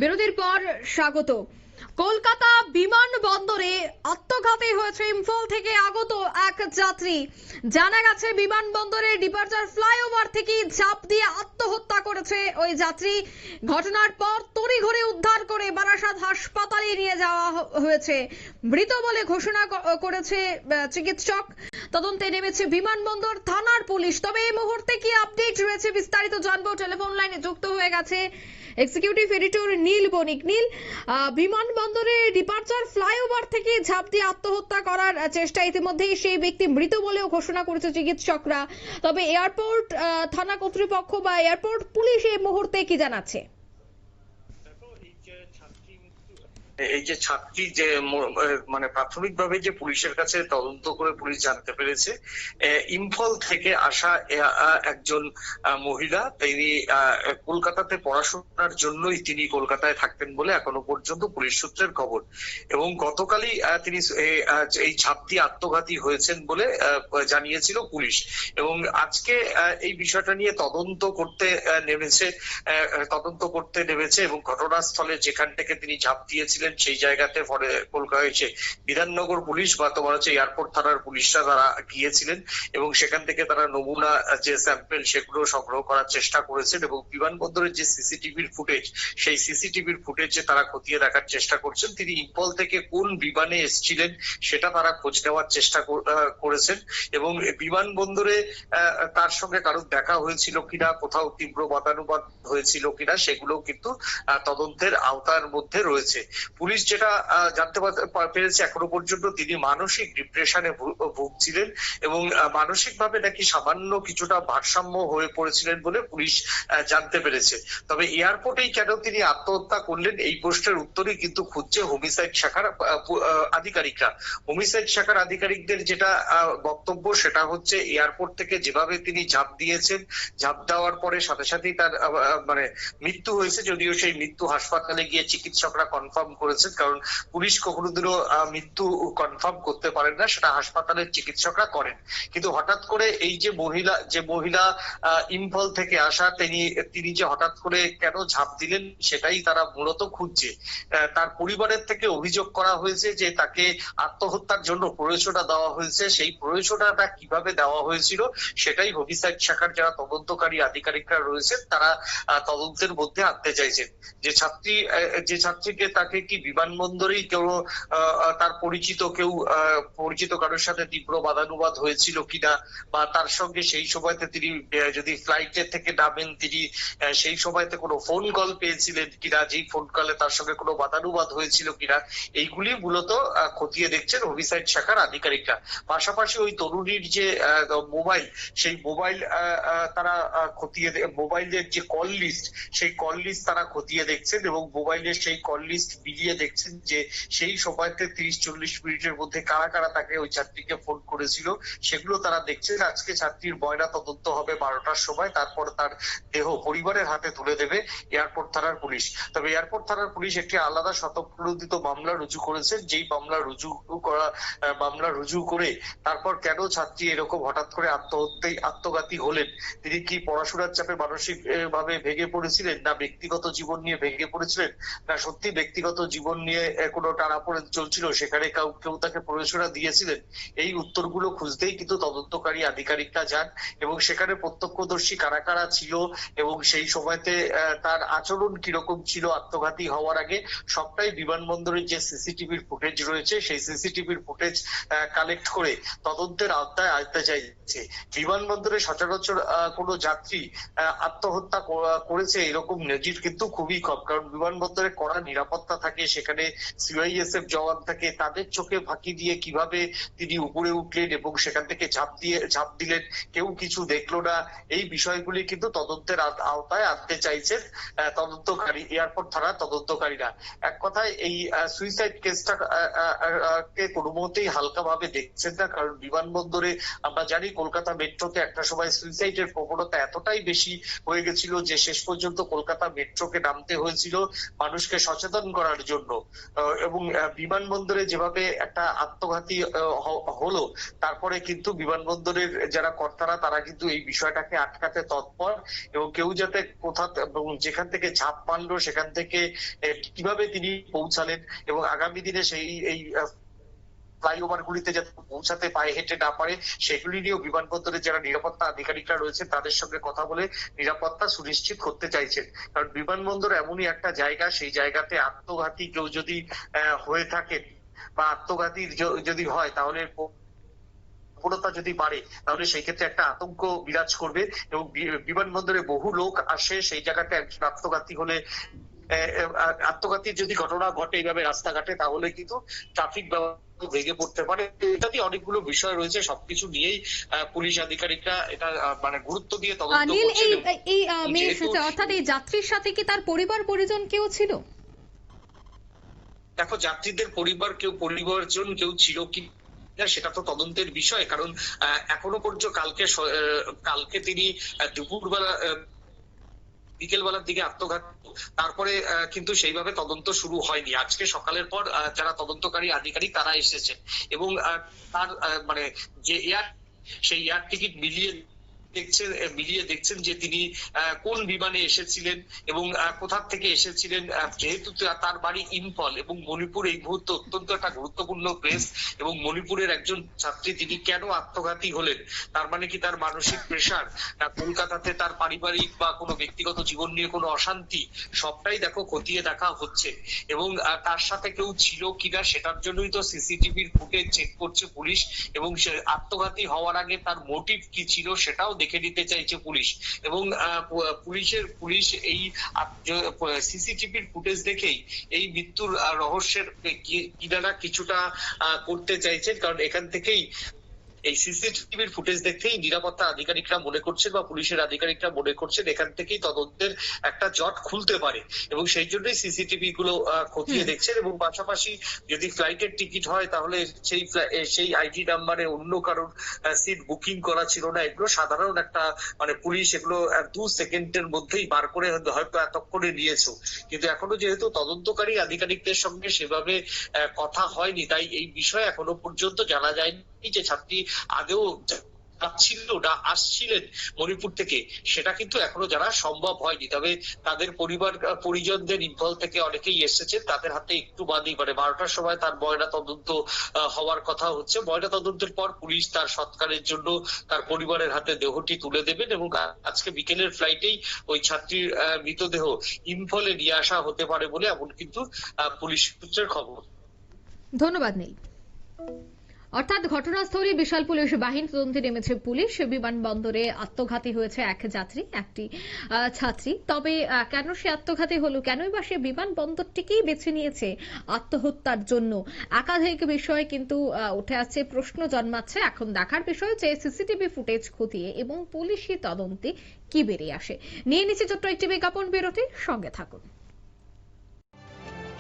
বিরতির পর স্বাগত। কলকাতা বিমানবন্দরে আত্মঘাতী হয়েছে ইম্ফল থেকে আগত এক যাত্রী। জানা গেছে বিমানবন্দরের ডিপার্চার ফ্লাইওভার থেকে ঝাঁপ দিয়ে আত্মহত্যা করেছে ওই যাত্রী। ঘটনার পর তড়িঘড়ি উদ্ধার করে বারাসাত হাসপাতালে নিয়ে যাওয়া হয়েছে। মৃত বলে ঘোষণা করেছে চিকিৎসক। তদন্তে নেমেছে বিমানবন্দর থানার পুলিশ। তবে এই মুহূর্তে কি আপডেট রয়েছে বিস্তারিত জানবো। টেলিফোন লাইনে যুক্ত হয়ে গেছে এক্সিকিউটিভ এডিটর নীল বণিক। নীল, বিমানবন্দরে ডিপার্চার ফ্লাইওভার থেকে ঝাঁপ দিয়ে আত্মহত্যা করার চেষ্টা, ইতিমধ্যেই সেই ব্যক্তি মৃত বলেও ঘোষণা করেছে চিকিৎসকরা। তবে এয়ারপোর্ট থানা কর্তৃপক্ষ বা এয়ারপোর্ট পুলিশ এই মুহূর্তে কি জানাচ্ছে? এই যে ছাত্রী যে মানে প্রাথমিকভাবে যে পুলিশের কাছে তদন্ত করে পুলিশ জানতে পেরেছে ইম্ফল থেকে আসা একজন মহিলা, তিনি কলকাতাতে পড়াশোনার জন্যই তিনি কলকাতায় থাকতেন বলে এখনো পর্যন্ত পুলিশ সূত্রের খবর। এবং গতকালই তিনি এই ঝাঁপ দিয়ে আত্মঘাতী হয়েছেন বলে জানিয়েছিল পুলিশ। এবং আজকে এই বিষয়টা নিয়ে তদন্ত করতে নেমেছে এবং ঘটনাস্থলে যেখান থেকে তিনি ঝাঁপ দিয়েছিলেন সেই জায়গাতে পরে কলকাতা এসে বিধাননগর পুলিশ বা তোমার হচ্ছে এয়ারপোর্ট থানার পুলিশরা তারা গিয়েছিলেন এবং সেখান থেকে তারা নমুনা যে স্যাম্পেল সেগুলো সংগ্রহ করার চেষ্টা করেছেন এবং বিমানবন্দরের যে সিসিটিভির ফুটেজ সেই সিসিটিভির ফুটেজে তারা খতিয়ে দেখার চেষ্টা করছেন তিনি ইম্ফল থেকে কোন বিমানে এসেছিলেন সেটা তারা খোঁজ নেওয়ার চেষ্টা করেছেন। এবং বিমানবন্দরে তার সঙ্গে কারোর দেখা হয়েছিল কিনা, কোথাও তীব্র বাদানুবাদ হয়েছিল কিনা, সেগুলো কিন্তু তদন্তের আওতার মধ্যে রয়েছে। পুলিশ যেটা জানতে পেরেছে এখনো পর্যন্ত তিনি মানসিক ডিপ্রেশনে ভুগছিলেন এবং মানসিকভাবে নাকি সামান্য কিছুটা ভারসাম্য হয়ে পড়েছিলেন বলে পুলিশ জানতে পেরেছে। তবে এয়ারপোর্টেই কেন তিনি আত্মহত্যা করলেন এই প্রশ্নের উত্তরই কিন্তু খুঁজছে হোমিসাইড শাখার আধিকারিকরা। হোমিসাইড শাখার আধিকারিকদের যেটা বক্তব্য সেটা হচ্ছে এয়ারপোর্ট থেকে যেভাবে তিনি ঝাঁপ দিয়েছেন, ঝাঁপ দেওয়ার পরে সাথে সাথেই তার মানে মৃত্যু হয়েছে, যদিও সেই মৃত্যু হাসপাতালে গিয়ে চিকিৎসকরা কনফার্ম করেছেন, কারণ পুলিশ কখনোদিনও মৃত্যু কনফার্ম করতে পারেন না, সেটা হাসপাতালের চিকিৎসকরা করেন। কিন্তু হঠাৎ করে এই যে মহিলা ইম্ফল থেকে আসা তিনি যে হঠাৎ করে কেন ঝাঁপ দিলেন সেটাই তারা মূলত খুঁজছে। তার পরিবারের থেকে অভিযোগ করা হয়েছে যে তাকে আত্মহত্যার জন্য প্ররোচনা দেওয়া হয়েছে, সেই প্ররোচনাটা কিভাবে দেওয়া হয়েছিল সেটাই হোমিসাইড শাখার যারা তদন্তকারী আধিকারিকরা রয়েছেন তারা তদন্তের মধ্যে আনতে চাইছেন। যে ছাত্রীকে তাকে কি বিমানবন্দরেই কেউ তার পরিচিত কারোর সাথে তীব্র বাদানুবাদ হয়েছিল কিনা, বা তার সঙ্গে সেই সময়তে তিনি যদি ফ্লাইটে থেকে নামেন তিনি সেই সময়তে কোনো ফোন কল পেয়েছিলেন কিনা, যেই ফোন কলে তার সঙ্গে কোনো বাদানুবাদ হয়েছিল কিনা, এইগুলি মূলত খতিয়ে দেখছেন হোমিসাইড শাখার আধিকারিকরা। পাশাপাশি ওই তরুণীর যে মোবাইল, সেই মোবাইল তারা মোবাইলের যে কল লিস্ট সেই কল লিস্ট তারা খতিয়ে দেখছেন এবং মোবাইলের সেই কল লিস্ট মিলিয়ে দেখছেন যে সেই সময়তে 30-40 মিনিটের মধ্যে কারা কারা তাকে ওই ছাত্রীকে ফোন করেছিল সেগুলো তারা দেখছেন। আজকে ছাত্রীর ময়না তদন্ত হবে 12টার সময়, তারপর তার দেহ পরিবারের হাতে তুলে দেবে এয়ারপোর্ট থানার পুলিশ। তবে এয়ারপোর্ট থানার পুলিশ একটি আলাদা স্বতঃপ্রণোদিত মামলা রুজু করেছেন, যেই মামলা রুজু করে তারপর কেন ছাত্রী এরকম হঠাৎ করে আত্মঘাতী হলেন, তিনি কি পড়াশোনার চাপে মানসিক ভাবে ভেঙে পড়েছিলেন, না ব্যক্তিগত জীবন নিয়ে ভেঙে পড়েছিলেন, না সত্যি ব্যক্তিগত জীবন নিয়ে কোনো টানাপোড়েন চলছিল, সেখানে কেউ তাকে প্ররোচনা দিয়েছিলেন, এই উত্তরগুলো খুঁজতেই কিন্তু তদন্তকারী আধিকারিকরা যান এবং সেখানে প্রত্যক্ষদর্শী কারা কারা ছিল এবং সেই সময়তে তার আচরণ কিরকম ছিল আত্মঘাতী হওয়ার আগে সবটাই বিমানবন্দরের যে সিসিটিভির ফুটেজ রয়েছে সেই সিসিটিভির ফুটেজ কালেক্ট করে তদন্তের আওতায় আনতে চাইছে। বিমানবন্দরে সচরাচর কোনো যাত্রী আত্মহত্যা করেছে এরকম নজির কিন্তু খুবই কম, কারণ বিমানবন্দরে কড়া নিরাপত্তা থাকে, সেখানে সিআইএসএফ জওয়ান থাকে, তাদের চোখে ফাঁকি দিয়ে কিভাবে তিনি উপরে উঠলেন এবং সেখান থেকে ঝাঁপ দিলেন কেউ কিছু দেখলো না, এই বিষয়গুলি কিন্তু তদন্তের আওতায় আনতে চাইছেন এয়ারপোর্ট থানার তদন্তকারীরা। এক কথায় এই সুইসাইড কেসটা কে কোনো মতেই হালকা ভাবে দেখছেন না, কারণ বিমানবন্দরে আমরা জানি কলকাতা মেট্রোতে একটা সময় সুইসাইডের প্রবণতা এতটাই বেশি হয়ে গেছিল যে শেষ পর্যন্ত কলকাতা মেট্রোকে নামতে হয়েছিল মানুষকে সচেতন করার জন্য। এবং বিমানবন্দরে যেভাবে একটা আত্মঘাতী হলো, তারপরে কিন্তু বিমানবন্দরের যারা কর্তারা তারা কিন্তু এই বিষয়টাকে আটকাতে তৎপর, এবং কেউ যাতে এবং যেখান থেকে ঝাঁপ মারলো সেখান থেকে কিভাবে তিনি পৌঁছালেন এবং আগামী দিনে এই ফ্লাইওভার গুলিতে যাতে পৌঁছাতে পায়ে হেঁটে না পারে, সেগুলি নিয়েও বিমানবন্দরের যারা নিরাপত্তা আধিকারিকরা রয়েছে তাদের সঙ্গে কথা বলে নিরাপত্তা সুনিশ্চিত করতে চাইছেন। কারণ বিমানবন্দর এমনই একটা জায়গা, সেই জায়গাতে আত্মঘাতী কেউ যদি হয়ে থাকে বা আত্মঘাতী যদি হয়, তাহলে প্রবণতা যদি বাড়ে, তাহলে সেই ক্ষেত্রে একটা আতঙ্ক বিরাজ করবে। এবং বিমানবন্দরে বহু লোক আসে, সেই জায়গাতে একজন আত্মঘাতী হলে, আত্মঘাতীর যদি ঘটনা ঘটে এইভাবে রাস্তাঘাটে, তাহলে কিন্তু ট্রাফিক ভেঙে পড়তে পারে। ইত্যাদি অনেকগুলো বিষয় রয়েছে, সবকিছু নিয়েই পুলিশ আধিকারিকরা এটা মানে গুরুত্ব দিয়ে তদন্ত করছেন। অর্থাৎ এই যাত্রীর সাথে কি তার পরিবার পরিজন কেউ ছিল? দেখো, যাত্রীদের পরিবারজন কেউ ছিল কি সেটা তো তদন্তের বিষয়। কারণ এখনো পর্যন্ত কালকে তিনি দুপুরবেলা বিকেলবেলার দিকে আত্মঘাত, তারপরে কিন্তু সেইভাবে তদন্ত শুরু হয়নি। আজকে সকালের পর যারা তদন্তকারী আধিকারিক তারা এসেছেন এবং তার মানে যে সেই এয়ার টিকিট মিলিয়ে দেখছেন যে তিনি কোন বিমানে এসেছিলেন এবং কোথা থেকে এসেছিলেন। যেহেতু তার বাড়ি ইম্ফল এবং মণিপুর এই মুহূর্তে অত্যন্ত একটা গুরুত্বপূর্ণ প্লেস, এবং মণিপুরের একজন ছাত্রী, তিনি কেন আত্মঘাতী হলেন, তার মানে কি তার মানসিক প্রেশার, কলকাতাতে তার পারিবারিক বা কোনো ব্যক্তিগত জীবন নিয়ে কোনো অশান্তি, সবটাই দেখো খতিয়ে দেখা হচ্ছে। এবং তার সাথে কেউ ছিল কিনা সেটার জন্যই তো সিসিটিভির ফুটেজ চেক করছে পুলিশ, এবং সে আত্মঘাতী হওয়ার আগে তার মোটিভ কি ছিল সেটাও দেখে নিতে চাইছে পুলিশ। এবং পুলিশ এই সিসিটিভির ফুটেজ দেখেই এই মৃত্যুর রহস্যের কিনারা কিছুটা করতে চাইছেন। কারণ এখান থেকেই এই সিসিটিভির ফুটেজ দেখেই নিরাপত্তা আধিকারিকরা মনে করছেন বা পুলিশের আধিকারিকরা মনে করছেন এখান থেকেই তদন্তের একটা জট খুলতে পারে, এবং সেই জন্যই সিসিটিভি গুলো খতিয়ে দেখছেন। এবং পাশাপাশি যদি ফ্লাইটের টিকিট হয়, তাহলে সেই আইডি নাম্বারে অন্য কারোর সিট বুকিং করা ছিল না। এগুলো সাধারণ একটা মানে পুলিশ এগুলো 2 সেকেন্ডের মধ্যেই বার করে হয়তো এতক্ষণে নিয়েছো, কিন্তু এখনো যেহেতু তদন্তকারী আধিকারিকদের সঙ্গে সেভাবে কথা হয়নি, তাই এই বিষয়ে এখনো পর্যন্ত জানা যায়নি যে ছাত্রী আদেও যাচ্ছিল না আসছিলেন মণিপুর থেকে, সেটা কিন্তু এখনো জানা সম্ভব হয়নি। তবে তাদের পরিজনদের ইম্ফল থেকে অনেকেই এসেছে, তাদের হাতে একটু বাদই মানে 12টার সময় তার ময়না তদন্ত হওয়ার কথা হচ্ছে। ময়না তদন্তের পর পুলিশ তার সৎকারের জন্য তার পরিবারের হাতে দেহটি তুলে দেবেন, এবং আজকে বিকেলের ফ্লাইটেই ওই ছাত্রীর মৃতদেহ ইম্ফলে নিয়ে আসা হতে পারে বলে এমন কিন্তু পুলিশ সূত্রের খবর। ধন্যবাদ নীল। অর্থাৎ ঘটনাস্থলে বিশাল পুলিশ বাহিনী তদন্তে নেমেছে পুলিশ। বিমানবন্দরে আত্মঘাতী হয়েছে একটি ছাত্রী। তবে কেন সে আত্মঘাতী হলো, কেনই বা সে বিমানবন্দরটিকেই বেছে নিয়েছে আত্মহত্যার জন্য, একাধিক বিষয় কিন্তু উঠে আসছে, প্রশ্ন জন্মাচ্ছে। এখন দেখার বিষয় যে সিসিটিভি ফুটেজ খতিয়ে এবং পুলিশি তদন্তে কি বেরিয়ে আসে। নিয়ে নিচ্ছে ছোট্ট একটি বিজ্ঞাপন বিরতি, সঙ্গে থাকুন।